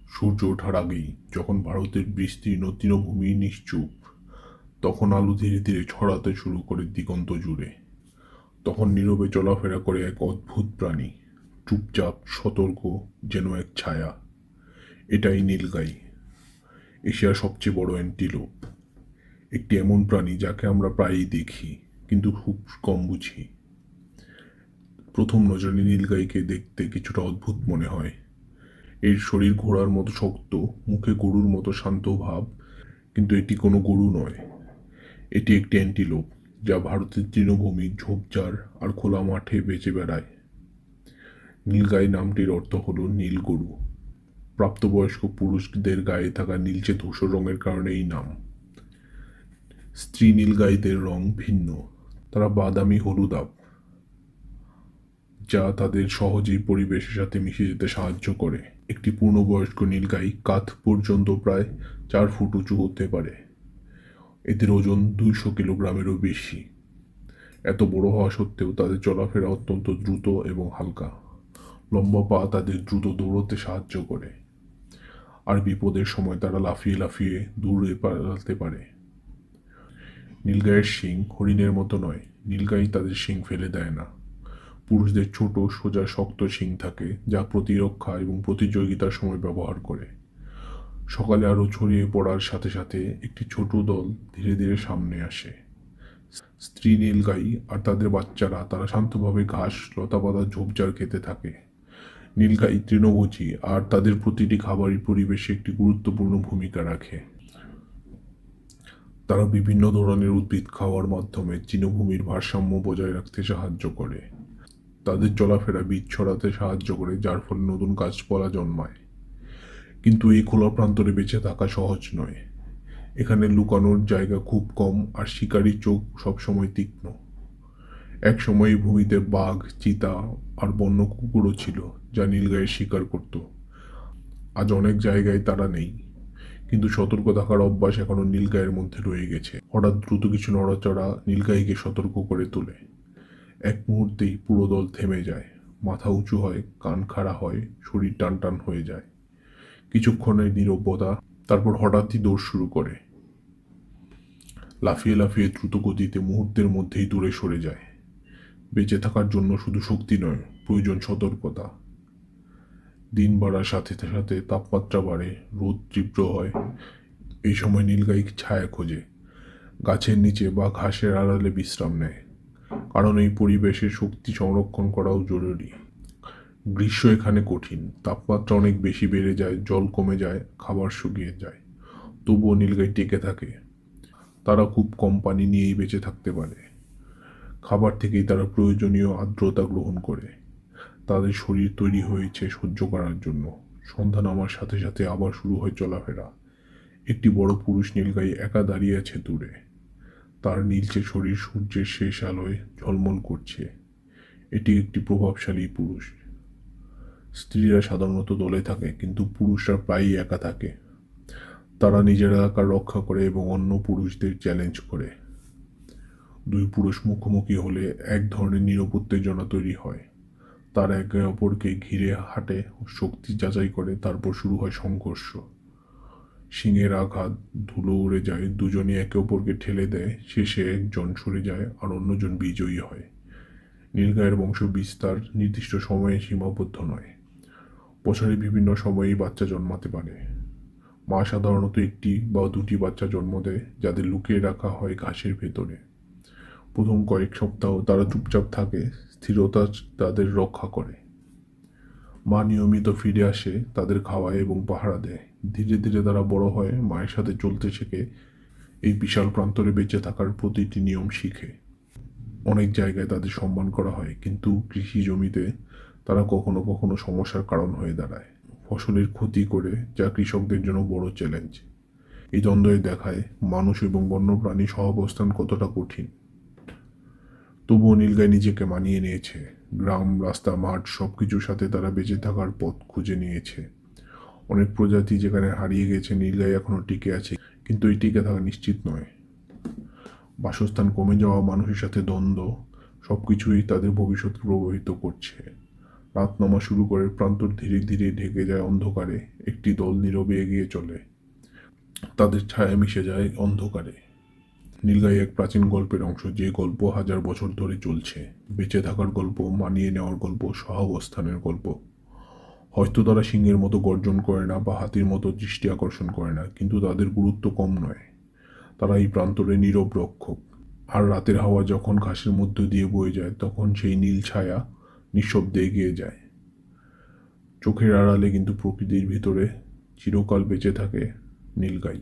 সূর্য ওঠার আগেই, যখন ভারতের বিস্তীর্ণ তৃণভূমি নিশ্চুপ, তখন আলো ধীরে ধীরে ছড়াতে শুরু করে দিগন্ত জুড়ে। তখন নীরবে চলাফেরা করে এক অদ্ভুত প্রাণী, চুপচাপ সতর্ক, যেন এক ছায়া। এটাই নীলগাই, এশিয়ার সবচেয়ে বড় অ্যান্টিলোপ। একটি এমন প্রাণী যাকে আমরা প্রায়ই দেখি, কিন্তু খুব কম বুঝি। প্রথম নজরে নীলগাইকে দেখতে কিছুটা অদ্ভুত মনে হয়। এর শরীর ঘোড়ার মতো শক্ত, মুখে গরুর মতো শান্ত ভাব, কিন্তু এটি কোনো গরু নয়। এটি একটি অ্যান্টিলোপ, যা ভারতের তৃণভূমি, ঝোপঝাড় আর খোলা মাঠে বেঁচে বেড়ায়। নীলগাই নামটির অর্থ হল নীল গরু। প্রাপ্তবয়স্ক পুরুষদের গায়ে থাকা নীলচে ধূসর রঙের কারণে এই নাম। স্ত্রী নীলগাইদের রং ভিন্ন, তারা বাদামি হলুদাভ, যা তাদের সহজেই পরিবেশের সাথে মিশে যেতে সাহায্য করে। একটি পূর্ণবয়স্ক নীলগাই কাঁধ পর্যন্ত প্রায় 4 ফুট উঁচু হতে পারে। এদের ওজন 200 কিলোগ্রামেরও বেশি। এত বড় হওয়া সত্ত্বেও তাদের চলাফেরা অত্যন্ত দ্রুত এবং হালকা। লম্বা পা তাদের দ্রুত দৌড়তে সাহায্য করে, আর বিপদের সময় তারা লাফিয়ে লাফিয়ে দূরে পালাতে পারে। নীলগাইয়ের শিং হরিণের মতো নয়। নীলগাই তাদের শিং ফেলে দেয় না। পুরুষদের ছোট, সোজা, শক্ত শিং থাকে, যা প্রতিরক্ষা এবং প্রতিযোগিতার সময় ব্যবহার করে। সকালে আরো ছড়িয়ে পড়ার সাথে সাথে একটি ছোট দল ধীরে ধীরে সামনে আসে। স্ত্রী নীলগাই আর তাদের বাচ্চারা, তারা শান্তভাবে ঘাস, লতাপাতা, ঝোপঝাড় খেতে থাকে। নীলগাই তৃণভোজী, আর তাদের প্রতিটি খাবারই পরিবেশে একটি গুরুত্বপূর্ণ ভূমিকা রাখে। তারা বিভিন্ন ধরনের উদ্ভিদ খাওয়ার মাধ্যমে তৃণভূমির ভারসাম্য বজায় রাখতে সাহায্য করে। তাদের চলাফেরা বীজ ছড়াতে সাহায্য করে, যার ফলে নতুন গাছপালা জন্মায়। কিন্তু এই খোলা প্রান্তরে বেঁচে থাকা সহজ নয়। এখানে লুকানোর জায়গা খুব কম, আর শিকারীর চোখ সবসময় তীক্ষ্ণ। এক সময় এই ভূমিতে বাঘ, চিতা আর বন্য কুকুরও ছিল, যা নীলগাইয়ের শিকার করত। আজ অনেক জায়গায় তারা নেই, কিন্তু সতর্ক থাকার অভ্যাস এখনো নীলগাইয়ের মধ্যে রয়ে গেছে। হঠাৎ দ্রুত কিছু নড়াচড়া নীলগাইকে সতর্ক করে তোলে। এক মুহূর্তেই পুরো দল থেমে যায়। মাথা উঁচু হয়, কান খাড়া হয়, শরীর টান টান হয়ে যায়। কিছুক্ষণের নীরবতা, তারপর হঠাৎই দৌড় শুরু করে। লাফিয়ে লাফিয়ে দ্রুত গতিতে মুহূর্তের মধ্যেই দূরে সরে যায়। বেঁচে থাকার জন্য শুধু শক্তি নয়, প্রয়োজন সতর্কতা। দিন বাড়ার সাথে সাথে তাপমাত্রা বাড়ে, রোদ তীব্র হয়। এই সময় নীলগাই ছায়া খোঁজে, গাছের নিচে বা ঘাসের আড়ালে বিশ্রাম নেয়, কারণ এই পরিবেশের শক্তি সংরক্ষণ করাও জরুরি। গ্রীষ্ম এখানে কঠিন, তাপমাত্রা অনেক বেশি বেড়ে যায়, জল কমে যায়, খাবার শুকিয়ে যায়। তবুও নীলগাই টিকে থাকে। তারা খুব কম পানি নিয়েই বেঁচে থাকতে পারে। খাবার থেকেই তারা প্রয়োজনীয় আর্দ্রতা গ্রহণ করে। তাদের শরীর তৈরি হয়েছে সহ্য করার জন্য। সন্ধ্যা নামার সাথে সাথে আবার শুরু হয় চলাফেরা। একটি বড় পুরুষ নীলগাই একা দাঁড়িয়ে আছে দূরে। তার নীলচে শরীর সূর্যের শেষ আলোয় ঝলমল করছে। এটি একটি প্রভাবশালী পুরুষ। স্ত্রীরা সাধারণত দলে থাকে, কিন্তু পুরুষরা প্রায়ই একা থাকে। তারা নিজের এলাকা রক্ষা করে এবং অন্য পুরুষদের চ্যালেঞ্জ করে। দুই পুরুষ মুখোমুখি হলে এক ধরনের নীরব উত্তেজনা তৈরি হয়। তারা একে অপরকে ঘিরে হাঁটে, শক্তি যাচাই করে, তারপর শুরু হয় সংঘর্ষ। শিংয়ের আঘাত, ধুলো উড়ে যায়, দুজনই একে অপরকে ঠেলে দেয়। শেষে একজন সরে যায় আর অন্যজন বিজয়ী হয়। নীলগাইয়ের বংশ বিস্তার নির্দিষ্ট সময়ে সীমাবদ্ধ নয়। বছরে বিভিন্ন সময়েই বাচ্চা জন্মাতে পারে। মা সাধারণত একটি বা দুটি বাচ্চা জন্ম দেয়, যাদের লুকিয়ে রাখা হয় ঘাসের ভেতরে। প্রথম কয়েক সপ্তাহ তারা চুপচাপ থাকে, স্থিরতা তাদের রক্ষা করে। মা নিয়মিত ফিরে আসে, তাদের খাওয়ায় এবং পাহারা দেয়। ধীরে ধীরে তারা বড় হয়, মায়ের সাথে চলতে শেখে, এই বিশাল প্রান্তরে বেঁচে থাকার প্রতিটি নিয়ম শিখে। অনেক জায়গায় তাদের সম্মান করা হয়, কিন্তু কৃষি জমিতে তারা কখনো কখনো সমস্যার কারণ হয়ে দাঁড়ায়। ফসলের ক্ষতি করে, যা কৃষকদের জন্য বড় চ্যালেঞ্জ। এই দ্বন্দ্বে দেখায় মানুষ এবং বন্যপ্রাণী সহাবস্থান কতটা কঠিন। তবুও নীলগাই নিজেকে মানিয়ে নিয়েছে। গ্রাম, রাস্তা, মাঠ সবকিছুর সাথে তারা বেঁচে থাকার পথ খুঁজে নিয়েছে। অনেক প্রজাতি যেখানে হারিয়ে গেছে, নীলগাই এখনো টিকে আছে, কিন্তু এই টিকে থাকা নিশ্চিত নয়। বাসস্থান কমে যাওয়া, মানুষের সাথে দ্বন্দ্ব, সবকিছুই তাদের ভবিষ্যৎকে প্রভাবিত করছে। রাত নামা শুরু করে, প্রান্তর ধীরে ধীরে ঢেকে যায় অন্ধকারে। একটি দল নীরবে এগিয়ে চলে, তাদের ছায়া মিশে যায় অন্ধকারে। নীলগাই এক প্রাচীন গল্পের অংশ, যে গল্প হাজার বছর ধরে চলছে। বেঁচে থাকার গল্প, মানিয়ে নেওয়ার গল্প, সহাবস্থানের গল্প। হয়তো তারা সিংহের মতো গর্জন করে না বা হাতির মতো দৃষ্টি আকর্ষণ করে না, কিন্তু তাদের গুরুত্ব কম নয়। তারা এই প্রান্তরে নীরব রক্ষক। আর রাতের হাওয়া যখন ঘাসের মধ্য দিয়ে বয়ে যায়, তখন সেই নীল ছায়া নিঃশব্দে এগিয়ে যায়। চোখের আড়ালে কিন্তু প্রকৃতির ভিতরে চিরকাল বেঁচে থাকে নীলগাই।